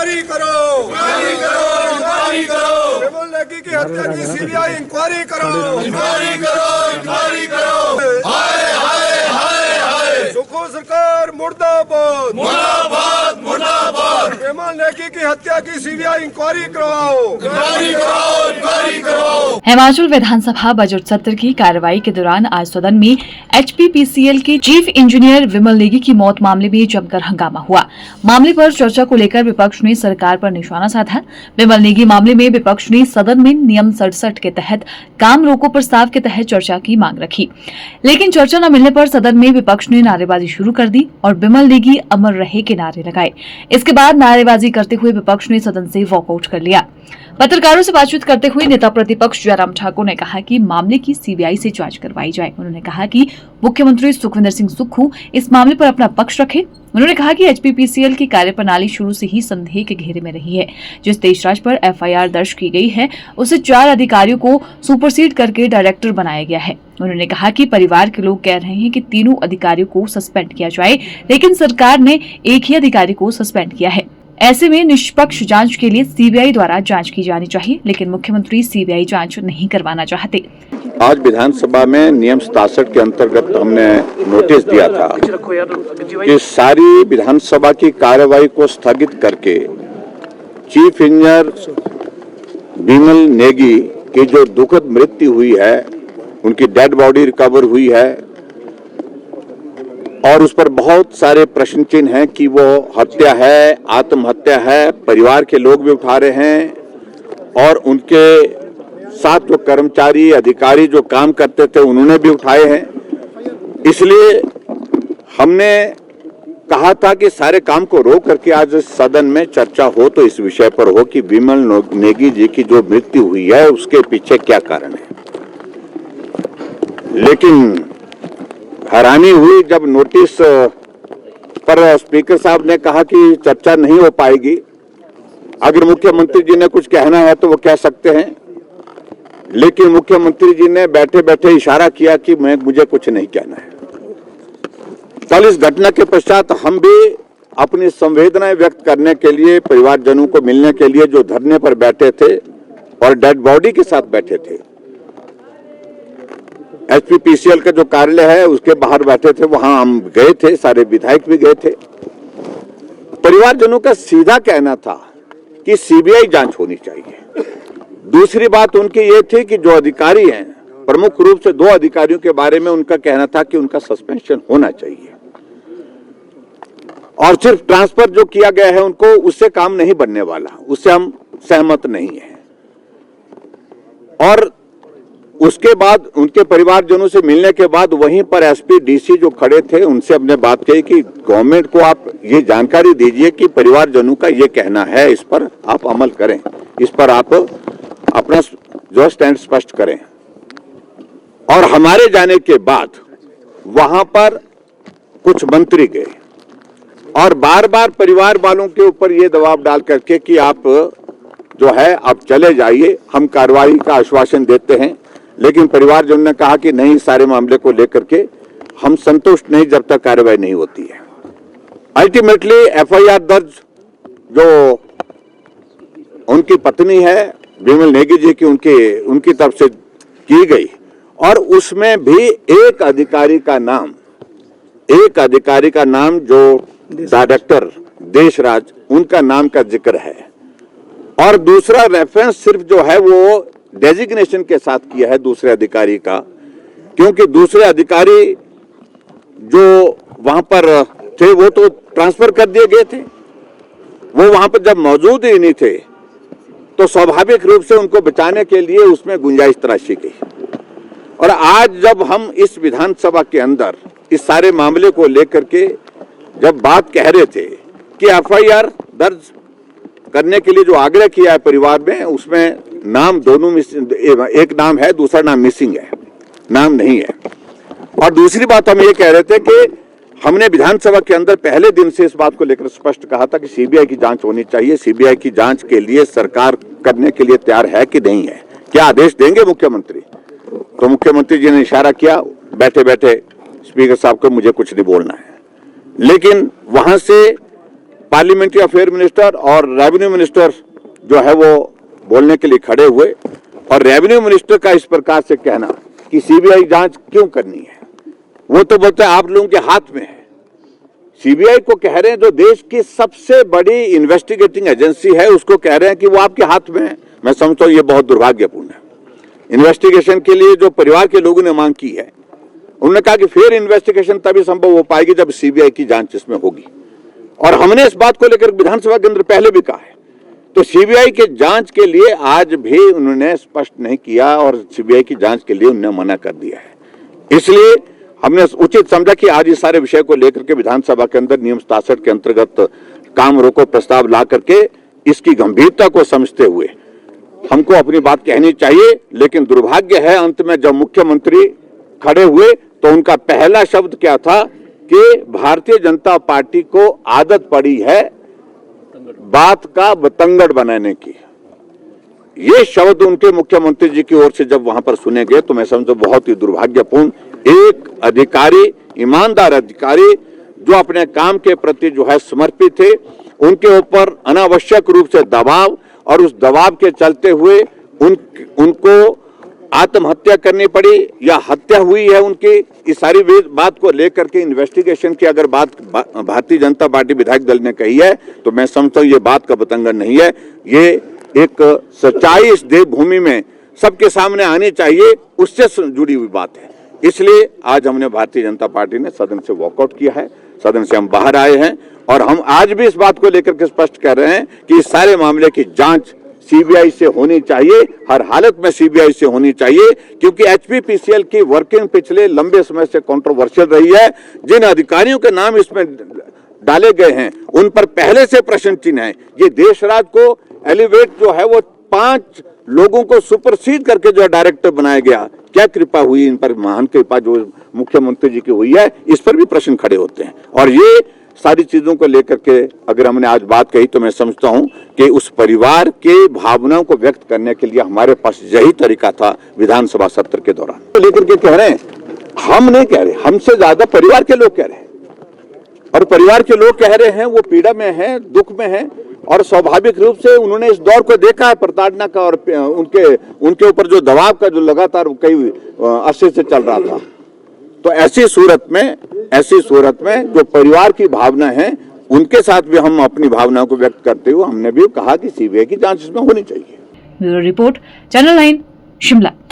Inquiry करो, inquiry करो, inquiry करो। विमल नेगी की हत्या की सीबीआई इंक्वायरी करो, इंक्वायरी करो, इंक्वायरी करो। हाय हाय हाय हाय। सुखो सरकार मुर्दाबाद, मुर्दाबाद, मुर्दाबाद। विमल नेगी की हत्या की सीबीआई इंक्वायरी करवाओ, इंक्वायरी कराओ, इंक्वायरी कराओ। हिमाचल विधानसभा बजट सत्र की कार्रवाई के दौरान आज सदन में एचपीपीसीएल के चीफ इंजीनियर विमल नेगी की मौत मामले में जमकर हंगामा हुआ। मामले पर चर्चा को लेकर विपक्ष ने सरकार पर निशाना साधा। विमल नेगी मामले में विपक्ष ने सदन में नियम 67 के तहत काम रोको प्रस्ताव के तहत चर्चा की मांग रखी, लेकिन चर्चा न मिलने पर सदन में विपक्ष ने नारेबाजी शुरू कर दी और विमल नेगी अमर रहे के नारे लगाए। इसके बाद नारेबाजी करते हुए विपक्ष ने सदन से वॉकआउट कर लिया। पत्रकारों से बातचीत करते हुए नेता प्रतिपक्ष जयराम ठाकुर ने कहा कि मामले की सीबीआई से जांच करवाई जाए। उन्होंने कहा कि मुख्यमंत्री सुखविंदर सिंह सुक्खू इस मामले पर अपना पक्ष रखे। उन्होंने कहा कि एचपीपीसीएल की कार्यप्रणाली शुरू से ही संदेह के घेरे में रही है। जिस देशराज पर एफआईआर दर्ज की गई है उसे 4 अधिकारियों को सुपरसीड करके डायरेक्टर बनाया गया है। उन्होंने कहा कि परिवार के लोग कह रहे हैं कि तीनों अधिकारियों को सस्पेंड किया जाए, लेकिन सरकार ने एक ही अधिकारी को सस्पेंड किया है। ऐसे में निष्पक्ष जांच के लिए सीबीआई द्वारा जांच की जानी चाहिए, लेकिन मुख्यमंत्री सीबीआई जांच नहीं करवाना चाहते। आज विधानसभा में नियम 67 के अंतर्गत हमने नोटिस दिया था कि सारी विधानसभा की कार्यवाही को स्थगित करके चीफ इंजीनियर विमल नेगी की जो दुखद मृत्यु हुई है, उनकी डेड बॉडी रिकवर हुई है और उस पर बहुत सारे प्रश्न चिन्ह हैं कि वो हत्या है, आत्महत्या है, परिवार के लोग भी उठा रहे हैं और उनके साथ जो कर्मचारी अधिकारी जो काम करते थे उन्होंने भी उठाए हैं। इसलिए हमने कहा था कि सारे काम को रोक करके आज सदन में चर्चा हो तो इस विषय पर हो कि विमल नेगी जी की जो मृत्यु हुई है उसके पीछे क्या कारण है। लेकिन हैरानी हुई जब नोटिस पर स्पीकर साहब ने कहा कि चर्चा नहीं हो पाएगी। अगर मुख्यमंत्री जी ने कुछ कहना है तो वो कह सकते हैं, लेकिन मुख्यमंत्री जी ने बैठे बैठे इशारा किया कि मुझे कुछ नहीं कहना है। कल इस घटना के पश्चात हम भी अपनी संवेदनाएं व्यक्त करने के लिए परिवारजनों को मिलने के लिए जो धरने पर बैठे थे और डेड बॉडी के साथ बैठे थे, एचपीपीसीएल का जो कार्यालय है उसके बाहर बैठे थे, वहां हम गए थे, सारे विधायक भी गए थे। परिवारजनों का सीधा कहना था कि सीबीआई जांच होनी चाहिए। दूसरी बात उनकी ये थी कि जो अधिकारी हैं, प्रमुख रूप से 2 अधिकारियों के बारे में उनका कहना था कि उनका सस्पेंशन होना चाहिए और सिर्फ ट्रांसफर जो किया गया है उनको, उससे काम नहीं बनने वाला, उससे हम सहमत नहीं हैं। और उसके बाद उनके परिवारजनों से मिलने के बाद वहीं पर एसपी डीसी जो खड़े थे उनसे हमने बात कही कि गवर्नमेंट को आप ये जानकारी दीजिए कि परिवारजनों का ये कहना है, इस पर आप अमल करें, इस पर आप अपना जो स्टैंड स्पष्ट करें। और हमारे जाने के बाद वहां पर कुछ मंत्री गए और बार बार परिवार वालों के ऊपर ये दबाव डाल करके कि आप जो है आप चले जाइए, हम कार्रवाई का आश्वासन देते हैं। लेकिन परिवारजनों ने कहा कि नहीं, सारे मामले को लेकर के हम संतुष्ट नहीं जब तक कार्रवाई नहीं होती है। अल्टीमेटली एफआईआर दर्ज जो उनकी पत्नी है विमल नेगी जी की उनकी तरफ से की गई और उसमें भी एक अधिकारी का नाम जो डायरेक्टर देशराज, उनका नाम का जिक्र है और दूसरा रेफरेंस सिर्फ जो है वो डेजिग्नेशन के साथ किया है दूसरे अधिकारी का, क्योंकि दूसरे अधिकारी जो वहां पर थे वो तो ट्रांसफर कर दिए गए थे, वो वहां पर जब मौजूद ही नहीं थे तो स्वाभाविक रूप से उनको बचाने के लिए उसमें गुंजाइश तराशी गई। और आज जब हम इस विधानसभा के अंदर इस सारे मामले को लेकर के जब बात कह रहे थे कि एफआईआर दर्ज करने के लिए जो आग्रह किया है परिवार में, उसमें नाम दोनों एक नाम है, दूसरा नाम मिसिंग है, नाम नहीं है। और दूसरी बात हम ये कह रहे थे कि हमने विधानसभा के अंदर पहले दिन से इस बात को लेकर स्पष्ट कहा था कि सीबीआई की जांच होनी चाहिए। सीबीआई की जांच के लिए सरकार करने के लिए तैयार है कि नहीं है, क्या आदेश देंगे मुख्यमंत्री? तो मुख्यमंत्री जी ने इशारा किया बैठे बैठे स्पीकर साहब को, मुझे कुछ नहीं बोलना है। लेकिन वहां से पार्लियामेंट्री अफेयर मिनिस्टर और रेवेन्यू मिनिस्टर जो है वो बोलने के लिए खड़े हुए, और रेवेन्यू मिनिस्टर का इस प्रकार से कहना कि सीबीआई जांच क्यों करनी है, वो तो बोलते हैं आप लोगों के हाथ में है। सीबीआई को कह रहे हैं जो देश की सबसे बड़ी इन्वेस्टिगेटिंग एजेंसी है उसको कह रहे हैं कि वो आपके हाथ में है। मैं समझता हूं ये बहुत दुर्भाग्यपूर्ण है। इन्वेस्टिगेशन के लिए जो परिवार के लोगों ने मांग की है, उन्होंने कहा कि फिर इन्वेस्टिगेशन तभी संभव हो पाएगी जब सीबीआई की जांच इसमें होगी, और हमने इस बात को लेकर विधानसभा के अंदर पहले भी कहा है। तो सीबीआई के जांच के लिए आज भी उन्होंने स्पष्ट नहीं किया और सीबीआई की जांच के लिए उन्होंने मना कर दिया है। इसलिए हमने उचित समझा कि आज इस सारे विषय को लेकर के विधानसभा के अंदर नियम 67 के अंतर्गत काम रोको प्रस्ताव ला करके इसकी गंभीरता को समझते हुए हमको अपनी बात कहनी चाहिए। लेकिन दुर्भाग्य है, अंत में जब मुख्यमंत्री खड़े हुए तो उनका पहला शब्द क्या था कि भारतीय जनता पार्टी को आदत पड़ी है बात का बतंगड़ बनाने की। ये शब्द उनके मुख्यमंत्री जी की ओर से जब वहां पर सुने गए तो मैं समझता बहुत ही दुर्भाग्यपूर्ण। एक अधिकारी, ईमानदार अधिकारी जो अपने काम के प्रति जो है समर्पित थे, उनके ऊपर अनावश्यक रूप से दबाव, और उस दबाव के चलते हुए उनको आत्महत्या करनी पड़ी या हत्या हुई है उनकी। इस सारी बात को लेकर के इन्वेस्टिगेशन की अगर बात भारतीय जनता पार्टी विधायक दल ने कही है तो मैं समझता हूं ये बात का बतंगड़ नहीं है। ये एक सच्चाई इस देवभूमि में सबके सामने आनी चाहिए, उससे जुड़ी हुई बात है। इसलिए आज हमने भारतीय जनता पार्टी ने सदन से वॉकआउट किया है, सदन से हम बाहर आए हैं, और हम आज भी इस बात को लेकर के स्पष्ट कर रहे हैं कि इस सारे मामले की जांच सीबीआई से होनी चाहिए, हर हालत में सीबीआई से होनी चाहिए, क्योंकि एचपीपीसीएल की वर्किंग पिछले लंबे समय से कंट्रोवर्शियल रही है। जिन अधिकारियों के नाम इसमें डाले गए हैं उन पर पहले से प्रश्न चिन्ह है। ये देशराज को एलिवेट जो है वो 5 लोगों को सुपरसीड करके जो डायरेक्टर बनाया गया, क्या कृपा हुई इन पर, महान कृपा जो मुख्यमंत्री जी की हुई है, इस पर भी प्रश्न खड़े होते हैं। और ये सारी चीजों को लेकर के अगर हमने आज बात कही तो मैं समझता हूं कि उस परिवार के भावनाओं को व्यक्त करने के लिए हमारे पास यही तरीका था विधानसभा सत्र के दौरान। तो लेकर के कह रहे हैं, हम नहीं कह रहे, हमसे ज्यादा परिवार के लोग कह रहे हैं, और परिवार के लोग कह रहे हैं वो पीड़ा में हैं, दुख में हैं, और स्वाभाविक रूप से उन्होंने इस दौर को देखा है प्रताड़ना का, और उनके ऊपर जो दबाव का जो लगातार कई अरसे से चल रहा था। तो ऐसी सूरत में जो परिवार की भावना है उनके साथ भी हम अपनी भावनाओं को व्यक्त करते हुए हमने भी कहा कि सीबीआई की जांच इसमें होनी चाहिए। Bureau report, channel 9, Shimla.